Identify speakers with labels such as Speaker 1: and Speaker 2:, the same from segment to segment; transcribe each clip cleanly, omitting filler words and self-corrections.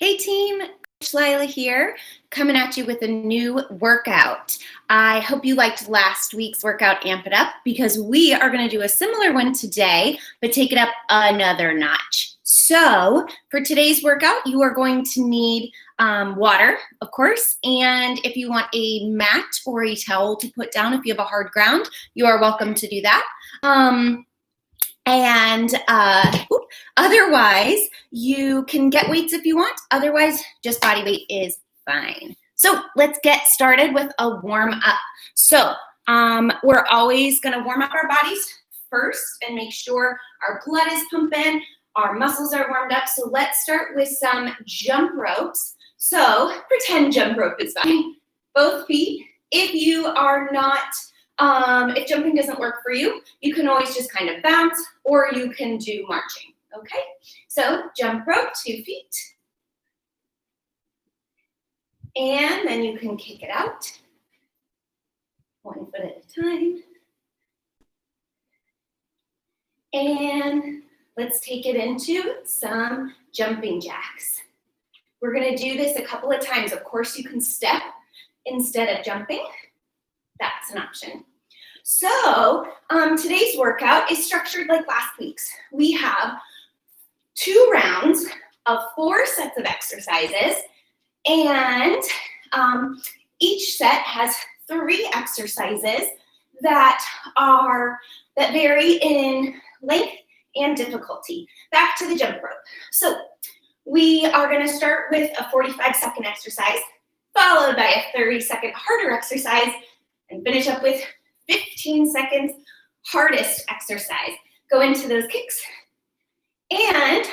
Speaker 1: Hey team, Coach Lila here, coming at you with a new workout. I hope you liked last week's workout, Amp It Up, because we are going to do a similar one today, but take it up another notch. So for today's workout, you are going to need water, of course, and if you want a mat or a towel to put down if you have a hard ground, you are welcome to do that. Otherwise, you can get weights if you want. Otherwise, just body weight is fine. So let's get started with a warm up. So we're always going to warm up our bodies first and make sure our blood is pumping, our muscles are warmed up. So let's start with some jump ropes. So pretend jump rope is fine. Both feet. If you are not if jumping doesn't work for you, you can always just kind of bounce or you can do marching, okay? So jump rope, 2 feet. And then you can kick it out, 1 foot at a time. And let's take it into some jumping jacks. We're gonna do this a couple of times. Of course, you can step instead of jumping. That's an option. So today's workout is structured like last week's. We have 2 rounds of 4 sets of exercises, and each set has 3 exercises that vary in length and difficulty. Back to the jump rope. So we are going to start with a 45-second exercise, followed by a 30-second harder exercise, and finish up with 15 seconds hardest exercise. Go into those kicks. And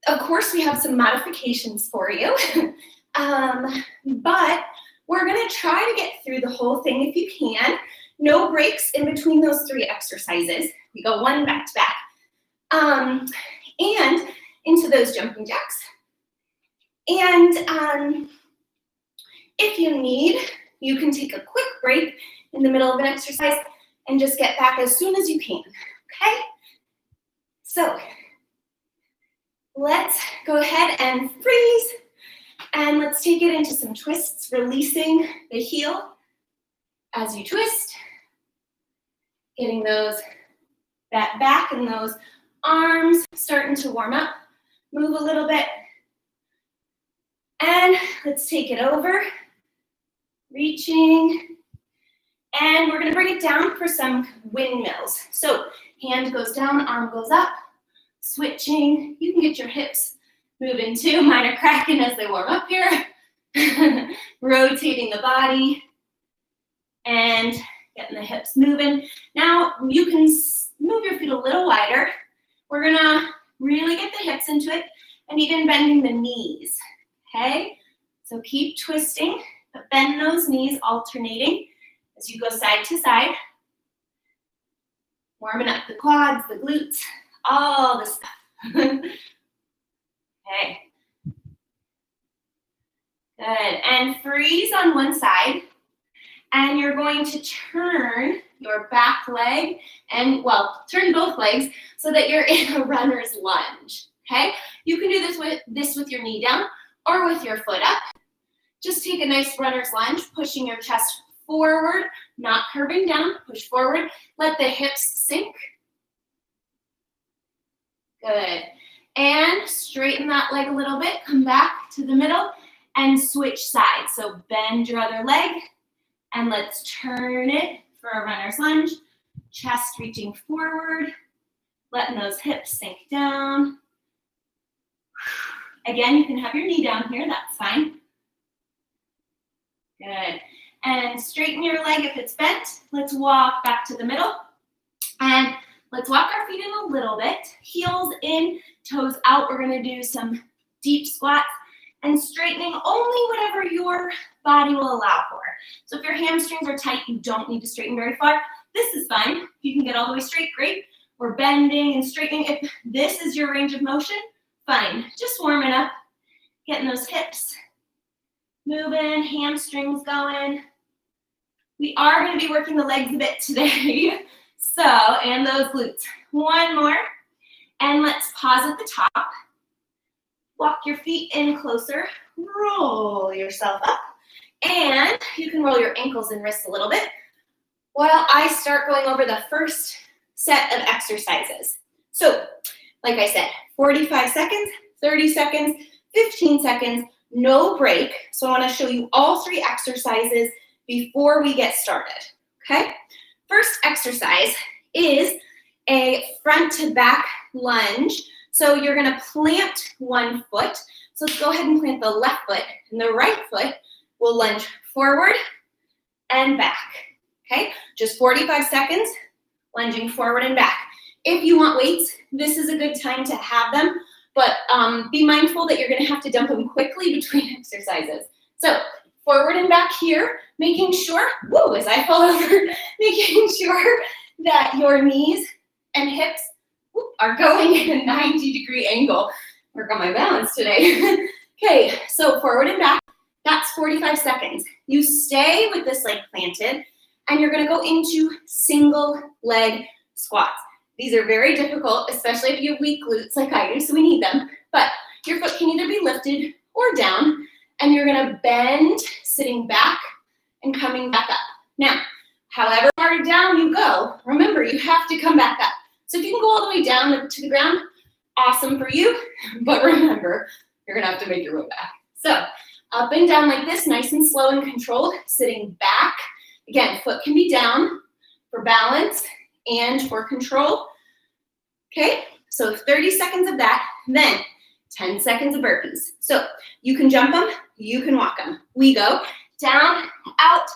Speaker 1: of course, we have some modifications for you. But we're going to try to get through the whole thing if you can. No breaks in between those 3 exercises. We go 1 back to back. And into those jumping jacks. And if you need, you can take a quick break in the middle of an exercise and just get back as soon as you can, okay? So let's go ahead and freeze, and let's take it into some twists, releasing the heel as you twist, getting that back and those arms starting to warm up. Move a little bit, and let's take it over. Reaching, and we're going to bring it down for some windmills. So hand goes down, arm goes up, switching. You can get your hips moving too. Mine are cracking as they warm up here. Rotating the body and getting the hips moving. Now you can move your feet a little wider. We're going to really get the hips into it and even bending the knees, okay? So keep twisting. But bend those knees, alternating as you go side to side. Warming up the quads, the glutes, all the stuff. Okay. Good. And freeze on one side. And you're going to turn your back leg and, well, turn both legs so that you're in a runner's lunge. Okay? You can do this with your knee down or with your foot up. Just take a nice runner's lunge, pushing your chest forward, not curving down. Push forward. Let the hips sink. Good. And straighten that leg a little bit. Come back to the middle and switch sides. So bend your other leg, and let's turn it for a runner's lunge. Chest reaching forward, letting those hips sink down. Again, you can have your knee down here. That's fine. Good. And straighten your leg if it's bent. Let's walk back to the middle. And let's walk our feet in a little bit. Heels in, toes out. We're going to do some deep squats and straightening only whatever your body will allow for. So if your hamstrings are tight, you don't need to straighten very far. This is fine. If you can get all the way straight, great. We're bending and straightening. If this is your range of motion, fine. Just warming up, getting those hips moving, hamstrings going. We are going to be working the legs a bit today. So, and those glutes. One more. And let's pause at the top. Walk your feet in closer, roll yourself up, and you can roll your ankles and wrists a little bit while I start going over the first set of exercises. So, like I said, 45 seconds, 30 seconds, 15 seconds, no break. So I want to show you all three exercises before we get started, okay? First exercise is a front to back lunge. So you're going to plant one foot. So let's go ahead and plant the left foot, and the right foot will lunge forward and back, okay? Just 45 seconds, lunging forward and back. If you want weights, this is a good time to have them, but be mindful that you're going to have to dump them quickly between exercises. So forward and back here, making sure, woo, as I fall over, making sure that your knees and hips are going in a 90-degree angle. Work on my balance today. Okay, so forward and back, that's 45 seconds. You stay with this leg planted, and you're going to go into single leg squats. These are very difficult, especially if you have weak glutes like I do, so we need them. But your foot can either be lifted or down, and you're going to bend sitting back and coming back up. Now, however far down you go, remember, you have to come back up. So if you can go all the way down to the ground, awesome for you, but remember, you're going to have to make your way back. So up and down like this, nice and slow and controlled, sitting back. Again, foot can be down for balance and for control. Okay, so 30 seconds of that, then 10 seconds of burpees. So you can jump them, you can walk them. We go down, out,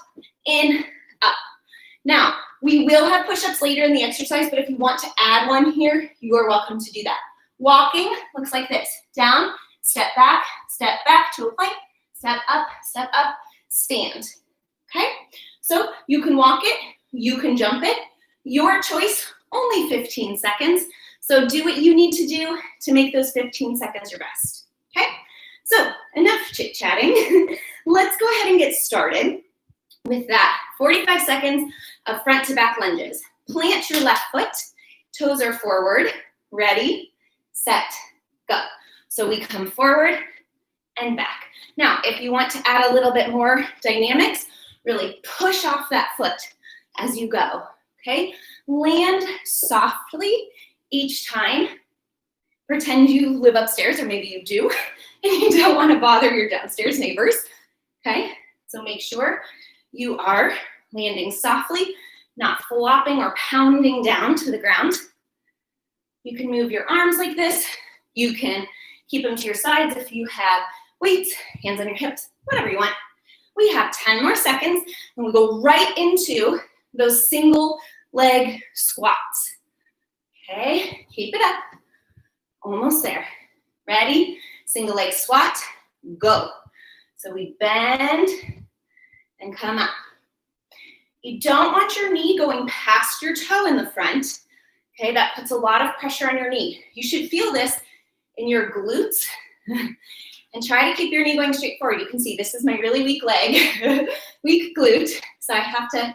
Speaker 1: in, up. Now, we will have push-ups later in the exercise, but if you want to add one here, you are welcome to do that. Walking looks like this. Down, step back to a plank, step up, stand. Okay? So you can walk it, you can jump it. Your choice, only 15 seconds. So do what you need to do to make those 15 seconds your best. Okay? So enough chit-chatting. Let's go ahead and get started with that. 45 seconds of front to back lunges. Plant your left foot, toes are forward, ready, set, go. So we come forward and back. Now, if you want to add a little bit more dynamics, really push off that foot as you go, okay? Land softly each time. Pretend you live upstairs, or maybe you do, and you don't want to bother your downstairs neighbors, okay? So make sure you are landing softly, not flopping or pounding down to the ground. You can move your arms like this. You can keep them to your sides if you have weights, hands on your hips, whatever you want. We have 10 more seconds, and we go right into those single leg squats. Okay, keep it up. Almost there. Ready? Single leg squat, go. So we bend and come up. You don't want your knee going past your toe in the front. Okay, that puts a lot of pressure on your knee. You should feel this in your glutes. And try to keep your knee going straight forward. You can see this is my really weak leg, weak glute. So I have to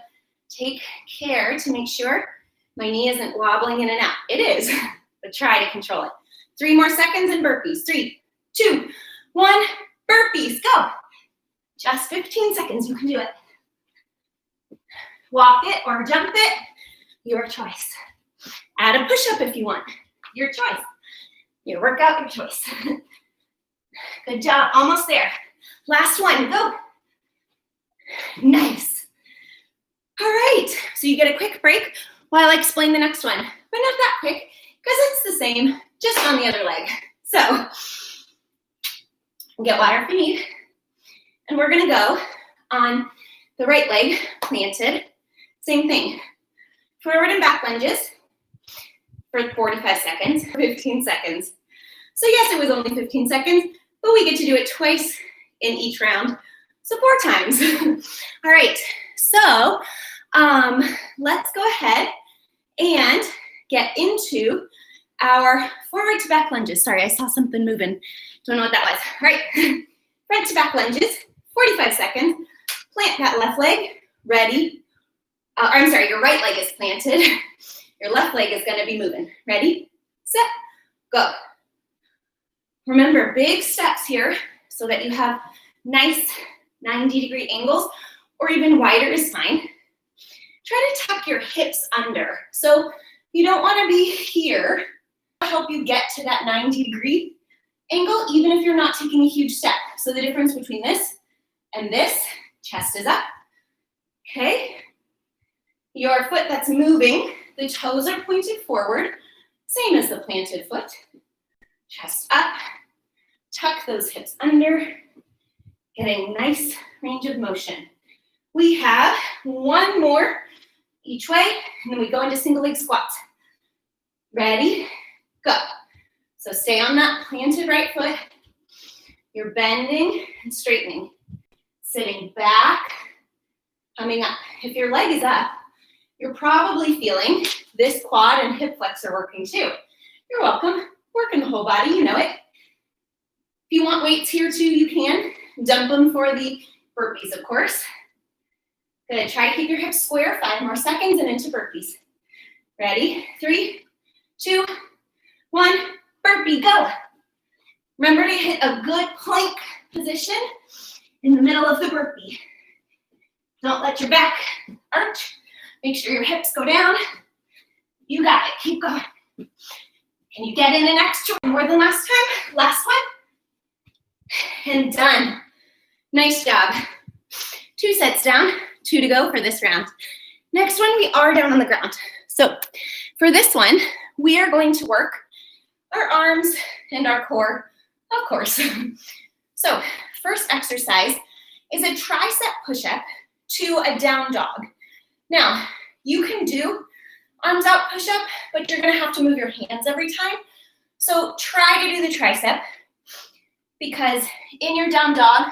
Speaker 1: take care to make sure my knee isn't wobbling in and out. It is, but try to control it. 3 more seconds and burpees. 3, 2, 1, burpees, go. Just 15 seconds, you can do it. Walk it or jump it, your choice. Add a push-up if you want, your choice. Your workout, your choice. Good job, almost there. Last one, go. Nice. All right, so you get a quick break while I explain the next one, but not that quick because it's the same, just on the other leg. So get water if you need, and we're gonna go on the right leg, planted. Same thing, forward and back lunges for 45 seconds, 15 seconds. So yes, it was only 15 seconds, but we get to do it twice in each round, so 4 times. All right, so let's go ahead and get into our forward to back lunges. Sorry, I saw something moving. Don't know what that was. All right, front to back lunges, 45 seconds. Plant that left leg, ready. I'm sorry, your right leg is planted. Your left leg is gonna be moving. Ready, set, go. Remember, big steps here so that you have nice 90-degree angles, or even wider is fine. Try to tuck your hips under. So you don't want to be here. It'll help you get to that 90-degree angle, even if you're not taking a huge step. So the difference between this and this, chest is up, okay? Your foot that's moving, the toes are pointed forward, same as the planted foot. Chest up, tuck those hips under, getting nice range of motion. We have one more each way, and then we go into single leg squats. Ready, go. So stay on that planted right foot. You're bending and straightening. Sitting back, coming up. If your leg is up, you're probably feeling this quad and hip flexor working too. You're welcome. Working the whole body, you know it. If you want weights here too, you can. Dump them for the burpees, of course. Good, try to keep your hips square, 5 more seconds and into burpees. Ready, 3, 2, 1, burpee, go. Remember to hit a good plank position in the middle of the burpee. Don't let your back arch. Make sure your hips go down. You got it, keep going. Can you get in an extra more than last time? Last one. And done. Nice job. 2 sets down, 2 to go for this round. Next one, we are down on the ground. So for this one, we are going to work our arms and our core, of course. So first exercise is a tricep push-up to a down dog. Now, you can do arms out push-up, but you're gonna have to move your hands every time. So try to do the tricep, because in your down dog,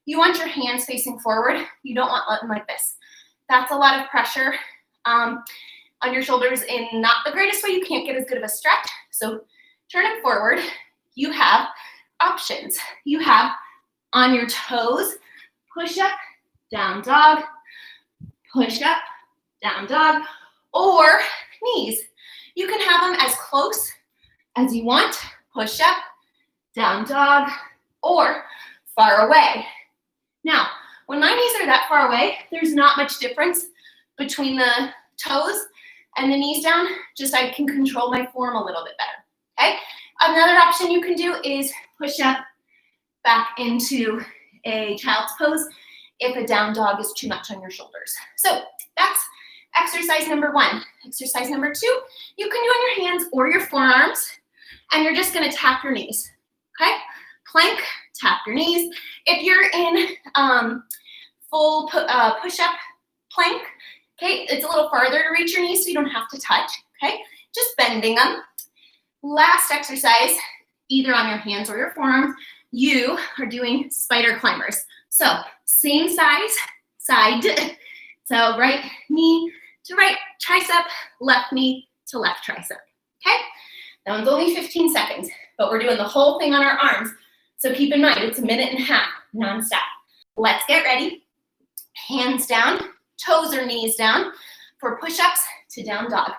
Speaker 1: you want your hands facing forward. You don't want them like this. That's a lot of pressure on your shoulders in not the greatest way. You can't get as good of a stretch. So turn it forward. You have options. You have on your toes, push up, down dog, push up, down dog, or knees. You can have them as close as you want, push up, down dog, or far away. Now, when my knees are that far away, there's not much difference between the toes and the knees down, just I can control my form a little bit better, okay? Another option you can do is push up back into a child's pose if a down dog is too much on your shoulders. So that's exercise number 1. Exercise number 2, you can do on your hands or your forearms, and you're just gonna tap your knees, okay? Plank, tap your knees. If you're in full push-up plank, okay, it's a little farther to reach your knees, so you don't have to touch, okay? Just bending them. Last exercise, either on your hands or your forearms, you are doing spider climbers. So same size, side. So right knee to right tricep, left knee to left tricep, okay? That one's only 15 seconds, but we're doing the whole thing on our arms. So keep in mind, it's 1.5 minutes, nonstop. Let's get ready. Hands down, toes or knees down for push-ups to down dog.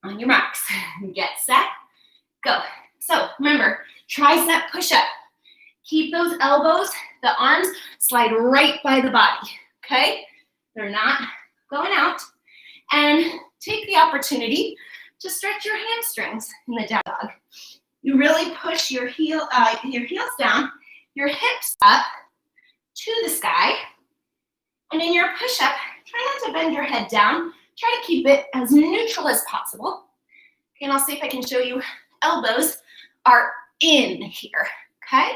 Speaker 1: On your marks, get set, go. So remember, tricep push-up. Keep those elbows, the arms slide right by the body, okay? They're not going out. And take the opportunity to stretch your hamstrings in the down dog. You really push your heels down, your hips up to the sky. And in your push-up, try not to bend your head down. Try to keep it as neutral as possible. And I'll see if I can show you elbows are in here, okay?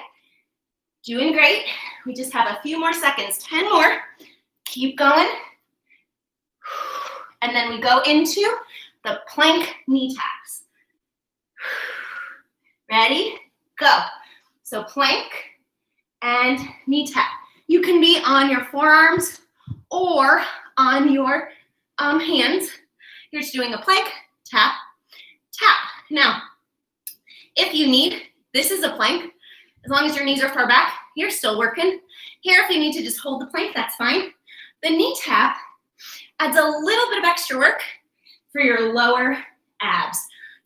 Speaker 1: Doing great. We just have a few more seconds, 10 more. Keep going. And then we go into the plank knee taps. Ready? Go. So plank and knee tap. You can be on your forearms or on your hands. You're just doing a plank, tap, tap. Now, if you need, this is a plank. As long as your knees are far back, you're still working. Here, if you need to just hold the plank, that's fine. The knee tap adds a little bit of extra work for your lower abs,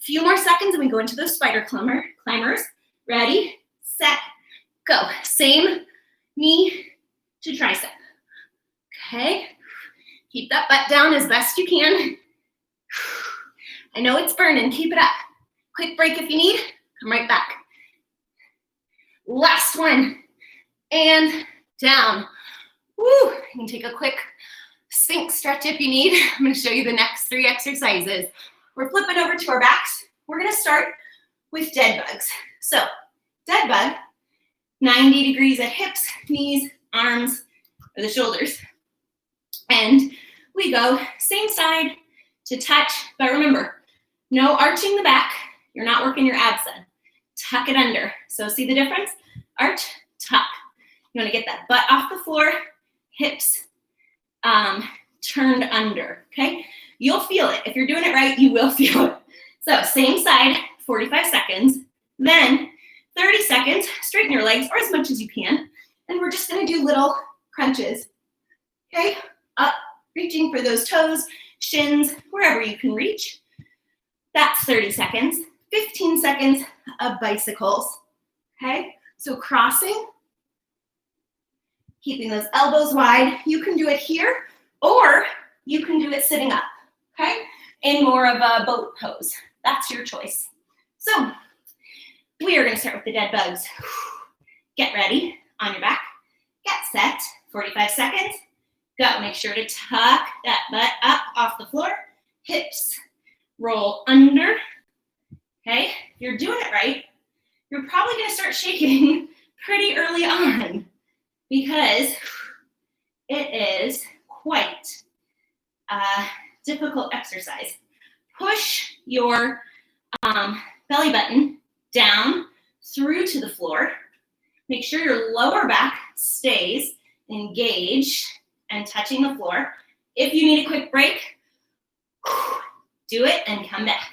Speaker 1: Few more seconds and we go into those spider climbers. Ready, set, go. Same knee to tricep. Okay, keep that butt down as best you can. I know it's burning, keep it up. Quick break if you need, come right back. Last one, and down. Woo, you can take a quick Sphinx stretch if you need. I'm gonna show you the next 3 exercises. We're flipping over to our backs. We're gonna start with dead bugs. So, dead bug, 90 degrees at hips, knees, arms, or the shoulders. And we go same side to touch, but remember, no arching the back. You're not working your abs then. Tuck it under. So see the difference? Arch, tuck. You wanna get that butt off the floor, hips turned under, okay? You'll feel it. If you're doing it right, you will feel it. So same side, 45 seconds, then 30 seconds, straighten your legs, or as much as you can, and we're just gonna do little crunches, okay? Up, reaching for those toes, shins, wherever you can reach. That's 30 seconds. 15 seconds of bicycles, okay? So crossing, keeping those elbows wide. You can do it here, or you can do it sitting up, okay? In more of a boat pose. That's your choice. So we are gonna start with the dead bugs. Get ready, on your back, get set, 45 seconds. Go, make sure to tuck that butt up off the floor, hips roll under, okay? If you're doing it right, you're probably gonna start shaking pretty early on because it is quite a difficult exercise. Push your belly button down through to the floor. Make sure your lower back stays engaged and touching the floor. If you need a quick break, do it and come back.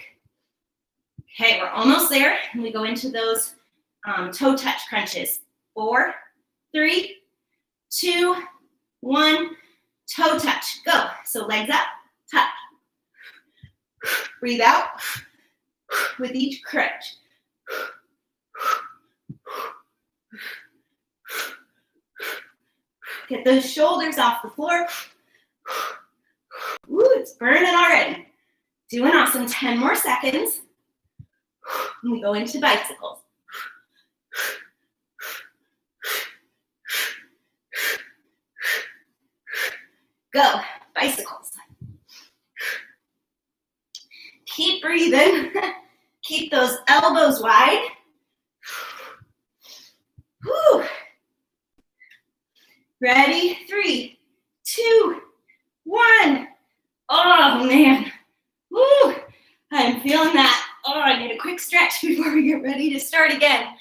Speaker 1: Okay, we're almost there, and we go into those toe touch crunches. 4, 3, 2, 1, toe touch, go. So legs up, touch. Breathe out with each crunch. Get those shoulders off the floor. Woo, it's burning already. Doing awesome, 10 more seconds. And we go into bicycles. Go, bicycles. Keep breathing. Keep those elbows wide. Whew. Ready? 3, 2, 1. Oh man. Woo. I'm feeling that. Oh, I need a quick stretch before we get ready to start again.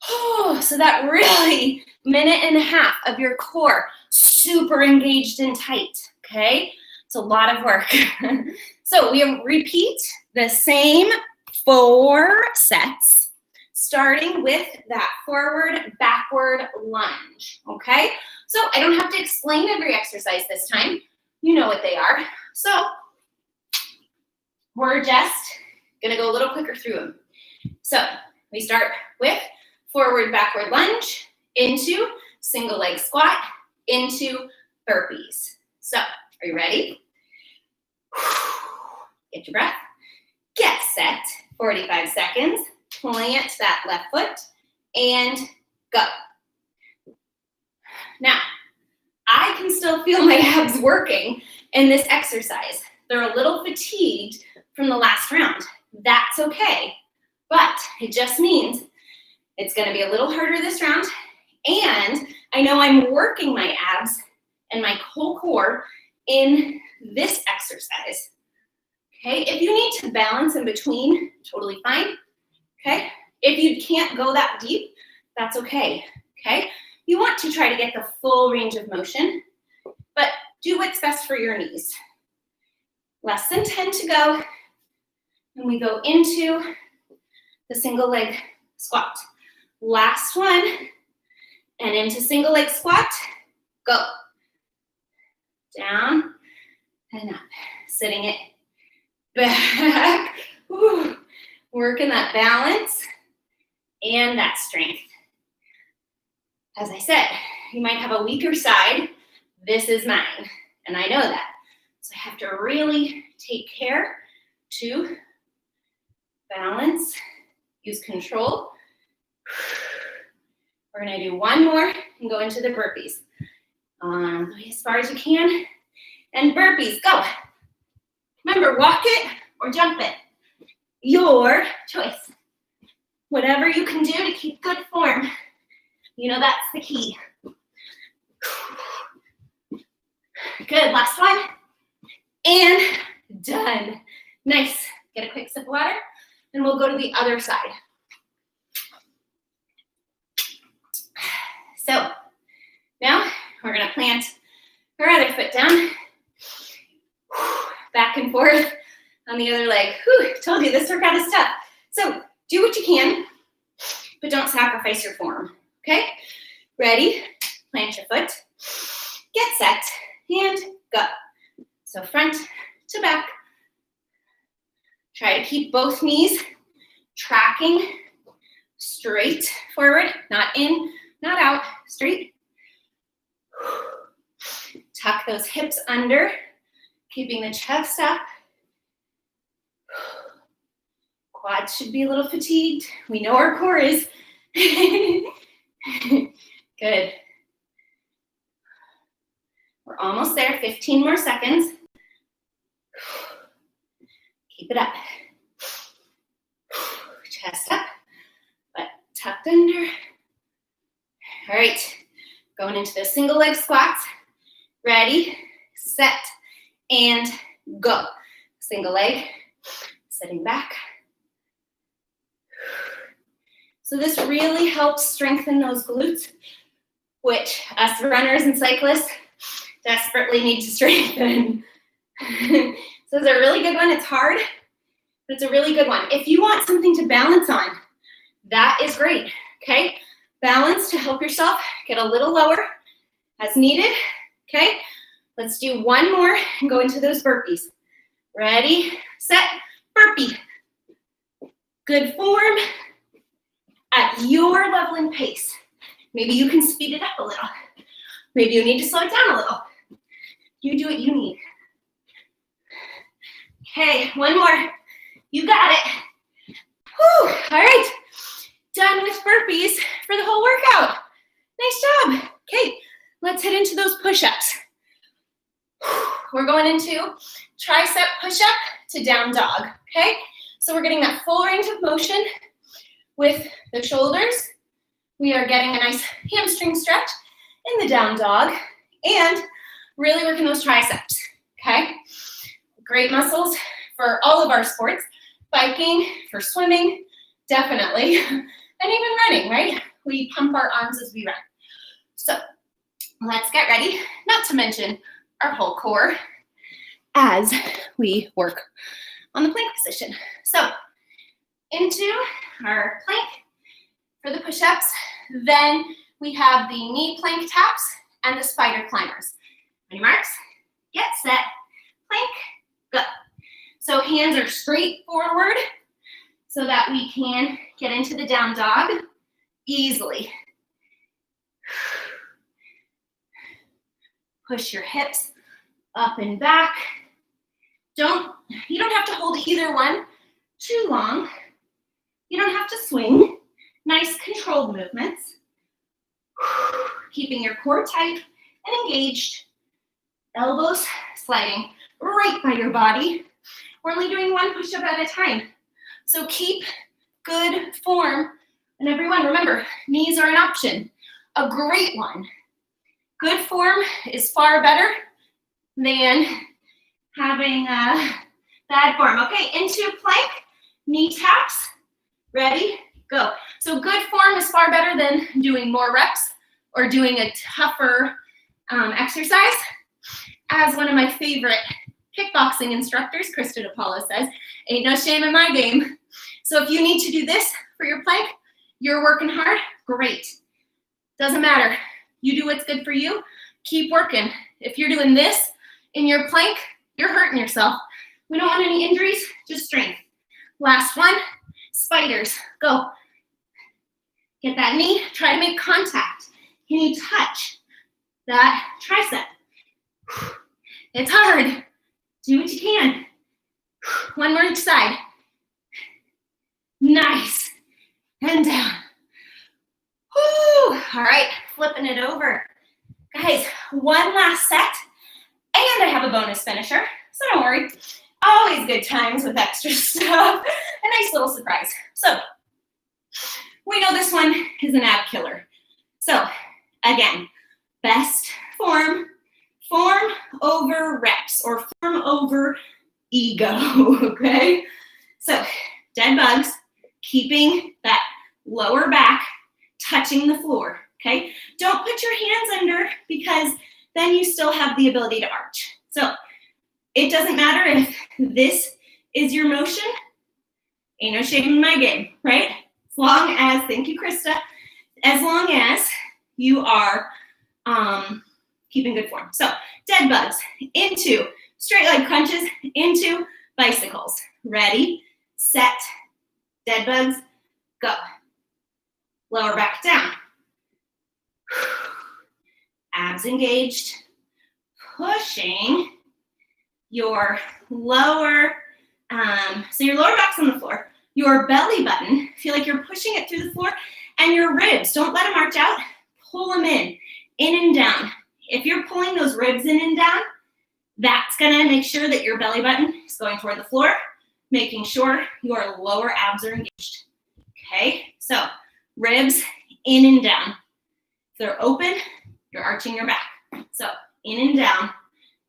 Speaker 1: Oh, so that really minute and a half of your core super engaged and tight, okay? It's a lot of work. So we repeat the same 4 sets, starting with that forward, backward lunge, okay? So I don't have to explain every exercise this time. You know what they are. So we're just gonna go a little quicker through them. So we start with forward, backward lunge, into single leg squat, into burpees. So, are you ready? Get your breath. Get set, 45 seconds. Plant that left foot, and go. Now, I can still feel my abs working in this exercise. They're a little fatigued from the last round. That's okay, but it just means it's gonna be a little harder this round, and I know I'm working my abs and my whole core in this exercise, okay? If you need to balance in between, totally fine, okay? If you can't go that deep, that's okay, okay? You want to try to get the full range of motion, but do what's best for your knees. Less than 10 to go, and we go into the single leg squat. Last one, and into single leg squat, go. Down and up, sitting it back, Whew. Working that balance and that strength. As I said, you might have a weaker side. This is mine, and I know that. So I have to really take care to balance, use control. We're gonna do one more and go into the burpees. As far as you can. And burpees, go. Remember, walk it or jump it. Your choice. Whatever you can do to keep good form. You know that's the key. Good, last one. And done. Nice. Get a quick sip of water, and we'll go to the other side. So now we're gonna plant our other foot down. Back and forth on the other leg. Whew, told you this workout is tough. So do what you can, but don't sacrifice your form, okay? Ready? Plant your foot. Get set, and go. So front to back. Try to keep both knees tracking straight forward, not in, not out, straight. Tuck those hips under, keeping the chest up. Quads should be a little fatigued. We know our core is. Good. We're almost there, 15 more seconds. Keep it up. Chest up, butt tucked under. All right, going into the single leg squats. Ready, set, and go. Single leg, sitting back. So this really helps strengthen those glutes, which us runners and cyclists desperately need to strengthen. So it's a really good one. It's hard, but it's a really good one. If you want something to balance on, that is great, okay? Balance to help yourself get a little lower as needed, okay? Let's do one more and go into those burpees. Ready, set, burpee. Good form at your level and pace. Maybe you can speed it up a little. Maybe you need to slow it down a little. You do what you need. Okay, one more. You got it. Whew, all right. Done with burpees for the whole workout. Nice job. Okay, let's head into those push-ups. We're going into tricep push-up to down dog, okay? So we're getting that full range of motion with the shoulders. We are getting a nice hamstring stretch in the down dog and really working those triceps, okay? Great muscles for all of our sports, biking, for swimming, definitely, and even running, right? We pump our arms as we run. So let's get ready, not to mention our whole core as we work on the plank position. So into our plank for the push-ups, then we have the knee plank taps and the spider climbers. On your marks, get set, plank, go. So hands are straight forward so that we can get into the down dog easily. Push your hips up and back. You don't have to hold either one too long. You don't have to swing. Nice controlled movements. Keeping your core tight and engaged. Elbows sliding right by your body. We're only doing one push-up at a time. So keep good form. And everyone, remember, knees are an option. A great one. Good form is far better than having bad form. Okay, into plank, knee taps. Ready, go. So good form is far better than doing more reps or doing a tougher exercise. As one of my favorite kickboxing instructors, Krista DePaula, says, ain't no shame in my game. So if you need to do this for your plank, you're working hard, great. Doesn't matter. You do what's good for you. Keep working. If you're doing this in your plank, you're hurting yourself. We don't want any injuries, just strength. Last one, spiders, go. Get that knee, try to make contact. Can you touch that tricep? It's hard. Do what you can. One more each side. Nice. And down. Woo. All right, flipping it over. Guys, one last set, and I have a bonus finisher, so don't worry. Always good times with extra stuff. A nice little surprise. So, we know this one is an ab killer. So, again, best form over reps or form over ego, okay? So, dead bugs, keeping that lower back touching the floor, okay? Don't put your hands under because then you still have the ability to arch. So, it doesn't matter if this is your motion, ain't no shame in my game, right? As long as, thank you, Krista, as long as you are keeping good form. So, dead bugs into straight leg crunches, into bicycles. Ready, set, dead bugs, go. Lower back down. Abs engaged, pushing your lower, so your lower back's on the floor, your belly button, feel like you're pushing it through the floor, and your ribs, don't let them arch out, pull them in and down. If you're pulling those ribs in and down, that's gonna make sure that your belly button is going toward the floor, making sure your lower abs are engaged, okay? So, ribs in and down. If they're open, you're arching your back. So, in and down.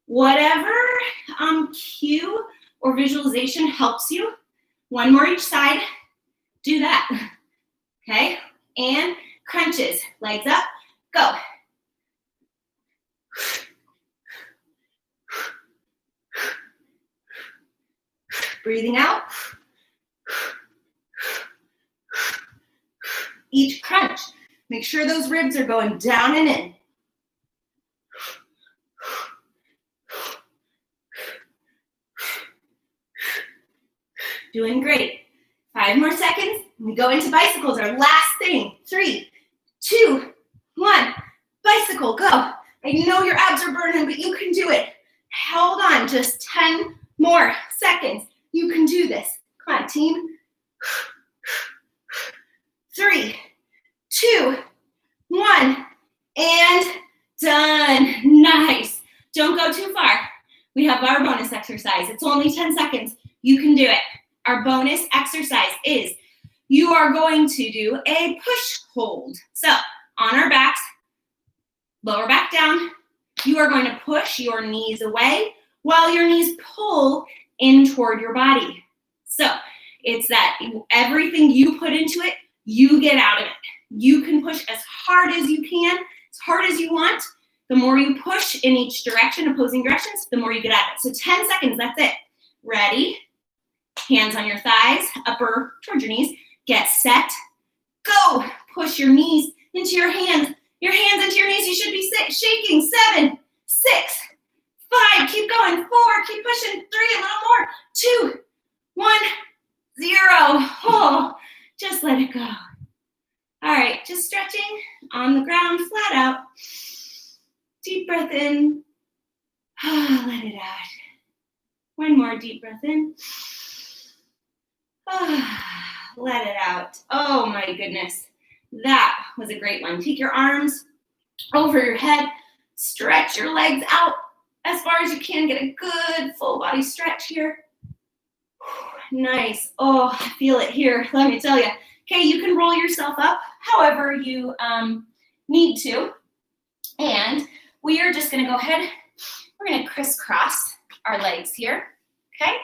Speaker 1: Whatever cue or visualization helps you, one more each side, do that, okay? And crunches, legs up, go. Breathing out. Each crunch, make sure those ribs are going down and in. Doing great. 5 more seconds. We go into bicycles, our last thing. 3, 2, 1. Bicycle, go. I know your abs are burning, but you can do it. Hold on, just 10 more seconds. You can do this. Come on, team. 3, 2, 1, and done. Nice. Don't go too far. We have our bonus exercise. It's only 10 seconds. You can do it. Our bonus exercise is you are going to do a push hold. So on our backs, lower back down, you are going to push your knees away while your knees pull in toward your body. So it's that everything you put into it, you get out of it. You can push as hard as you can, as hard as you want. The more you push in each direction, opposing directions, the more you get out of it. So 10 seconds, that's it. Ready? Hands on your thighs, upper towards your knees. Get set, go. Push your knees into your hands into your knees. You should be shaking. 7, 6, 5, keep going. 4, keep pushing. 3, a little more. 2, 1, 0. Oh, just let it go. All right, just stretching on the ground, flat out. Deep breath in. Let it out. One more deep breath in. Let it out. Oh my goodness. That was a great one. Take your arms over your head. Stretch your legs out as far as you can. Get a good full body stretch here. Nice. Oh, I feel it here. Let me tell you. Okay, you can roll yourself up however you need to. And we are just going to go ahead. We're going to crisscross our legs here. Okay.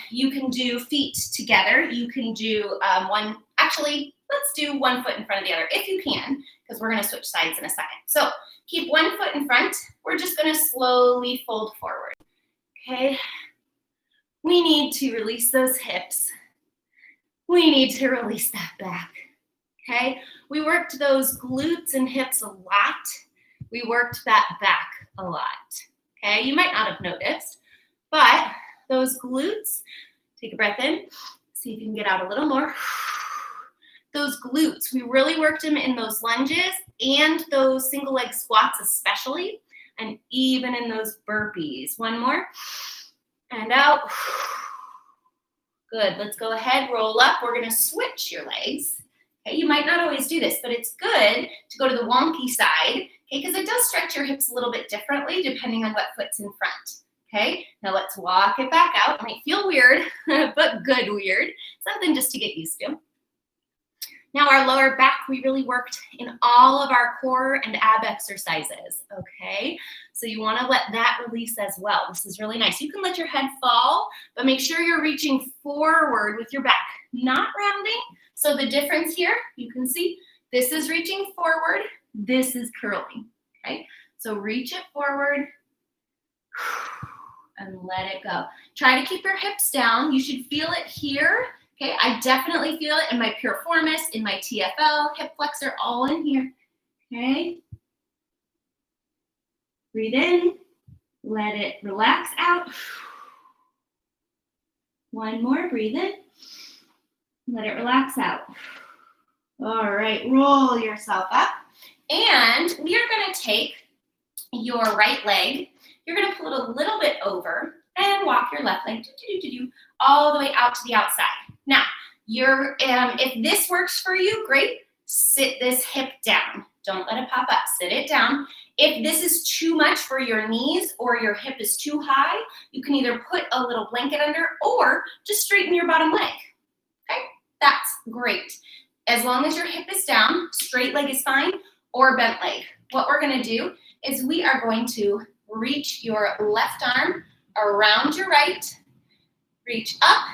Speaker 1: You can do feet together. You can do one, actually, let's do one foot in front of the other if you can, because we're going to switch sides in a second. So keep one foot in front. We're just going to slowly fold forward. Okay. We need to release those hips. We need to release that back. Okay. We worked those glutes and hips a lot. We worked that back a lot. Okay. You might not have noticed, but those glutes Take a breath in. See if you can get out a little more. Those glutes, we really worked them in those lunges and those single leg squats especially, and even in those burpees. One more, and out. Good, let's go ahead, roll up. We're gonna switch your legs. Okay, you might not always do this, but it's good to go to the wonky side, okay, because it does stretch your hips a little bit differently depending on what foot's in front. Okay, now let's walk it back out. It might feel weird, but good weird. Something just to get used to. Now our lower back, we really worked in all of our core and ab exercises, okay? So you wanna let that release as well. This is really nice. You can let your head fall, but make sure you're reaching forward with your back, not rounding. So the difference here, you can see, this is reaching forward, this is curling, okay? So reach it forward and let it go. Try to keep your hips down. You should feel it here. Okay, I definitely feel it in my piriformis, in my TFL, hip flexor, all in here. Okay. Breathe in, let it relax out. One more, breathe in, let it relax out. All right, roll yourself up. And we are gonna take your right leg, you're gonna pull it a little bit over and walk your left leg all the way out to the outside. Now, if this works for you, great. Sit this hip down. Don't let it pop up. Sit it down. If this is too much for your knees or your hip is too high, you can either put a little blanket under or just straighten your bottom leg. Okay, that's great. As long as your hip is down, straight leg is fine, or bent leg. What we're gonna do is we are going to reach your left arm around your right, reach up,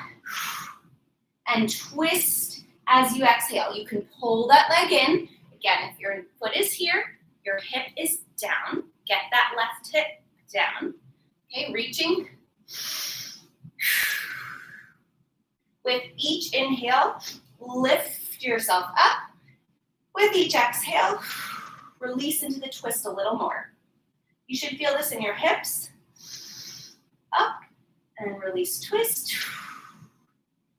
Speaker 1: and twist as you exhale. You can pull that leg in. Again, if your foot is here, your hip is down. Get that left hip down. Okay, reaching. With each inhale, lift yourself up. With each exhale, release into the twist a little more. You should feel this in your hips. Up and release, twist.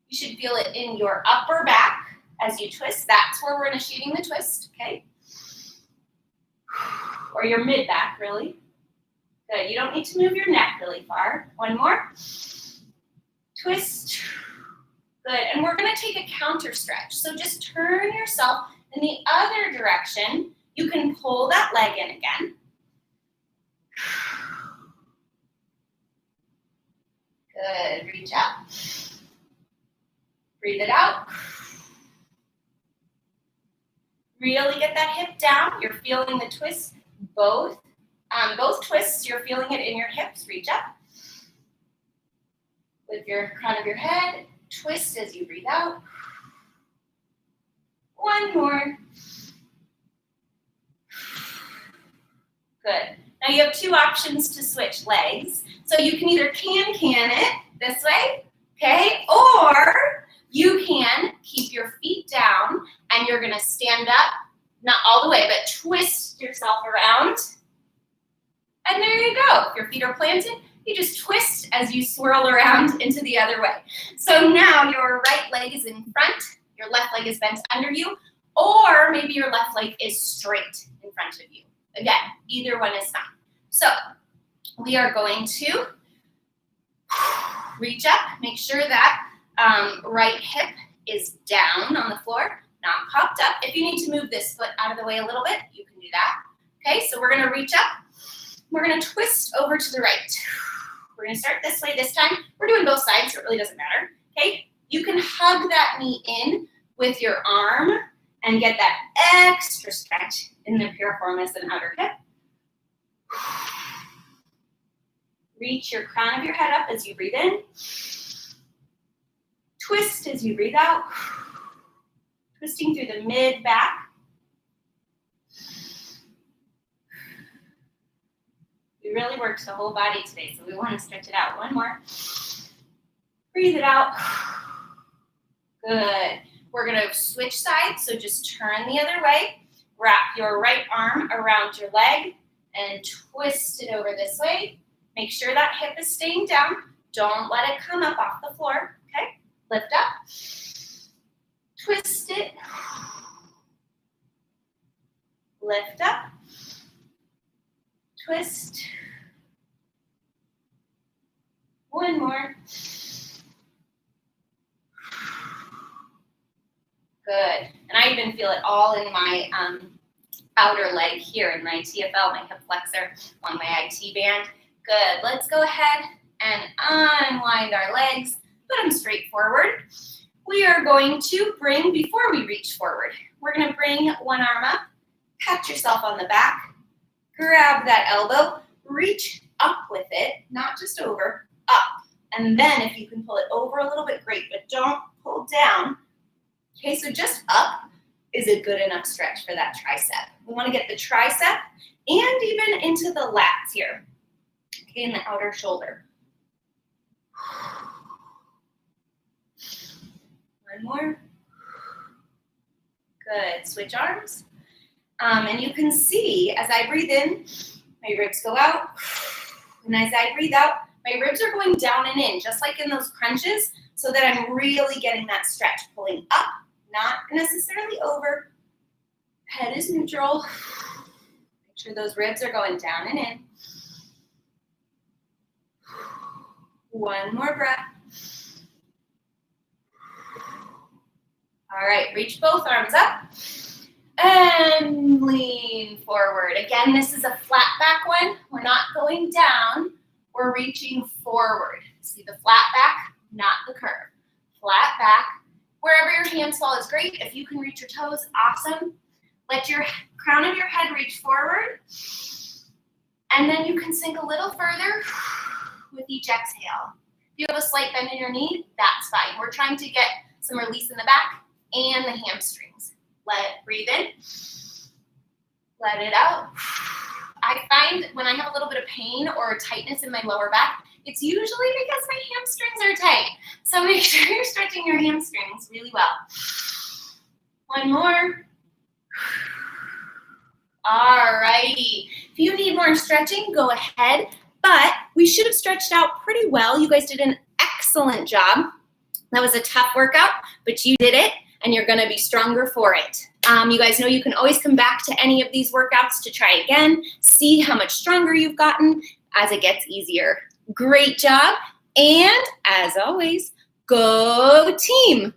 Speaker 1: You should feel it in your upper back as you twist. That's where we're initiating the twist, okay? Or your mid back, really. Good, you don't need to move your neck really far. One more. Twist. Good, and we're gonna take a counter stretch. So just turn yourself in the other direction. You can pull that leg in again. Good, reach up. Breathe it out. Really get that hip down. You're feeling the twist, both twists, you're feeling it in your hips. Reach up. With your crown of your head, twist as you breathe out. One more. Good. Now you have two options to switch legs. So you can either can it this way, okay? Or you can keep your feet down and you're gonna stand up, not all the way, but twist yourself around. And there you go. If your feet are planted, you just twist as you swirl around into the other way. So now your right leg is in front, your left leg is bent under you, or maybe your left leg is straight in front of you. Again, either one is fine. So we are going to reach up, make sure that right hip is down on the floor, not popped up. If you need to move this foot out of the way a little bit, you can do that. Okay, so we're gonna reach up. We're gonna twist over to the right. We're gonna start this way this time. We're doing both sides, so it really doesn't matter. Okay, you can hug that knee in with your arm and get that extra stretch in the piriformis and outer hip. Reach your crown of your head up as you breathe in. Twist as you breathe out. Twisting through the mid back. We really worked the whole body today, so we want to stretch it out. One more. Breathe it out. Good. We're going to switch sides, so just turn the other way. Wrap your right arm around your leg and twist it over this way. Make sure that hip is staying down. Don't let it come up off the floor, okay? Lift up. Twist it. Lift up. Twist. One more. Good. And I even feel it all in my outer leg here in my TFL, my hip flexor, on my IT band. Good. Let's go ahead and unwind our legs. Put them straight forward. We are going to bring, before we reach forward, we're going to bring one arm up, pat yourself on the back, grab that elbow, reach up with it, not just over, up. And then if you can pull it over a little bit, great, but don't pull down. Okay, so just up is a good enough stretch for that tricep. We want to get the tricep and even into the lats here, okay, in the outer shoulder. One more. Good. Switch arms. And you can see as I breathe in, my ribs go out. And as I breathe out, my ribs are going down and in, just like in those crunches, so that I'm really getting that stretch, pulling up, not necessarily over. Head is neutral. Make sure those ribs are going down and in. One more breath. All right, reach both arms up and lean forward. Again, this is a flat back one. We're not going down, we're reaching forward. See the flat back, not the curve. Flat back. Wherever your hands fall is great. If you can reach your toes, awesome. Let your crown of your head reach forward. And then you can sink a little further with each exhale. If you have a slight bend in your knee, that's fine. We're trying to get some release in the back and the hamstrings. Breathe in. Let it out. I find when I have a little bit of pain or tightness in my lower back, it's usually because my hamstrings are tight. So make sure you're stretching your hamstrings really well. One more. All righty. If you need more stretching, go ahead. But we should have stretched out pretty well. You guys did an excellent job. That was a tough workout, but you did it, and you're gonna be stronger for it. You guys know you can always come back to any of these workouts to try again, see how much stronger you've gotten as it gets easier. Great job, and as always, go team!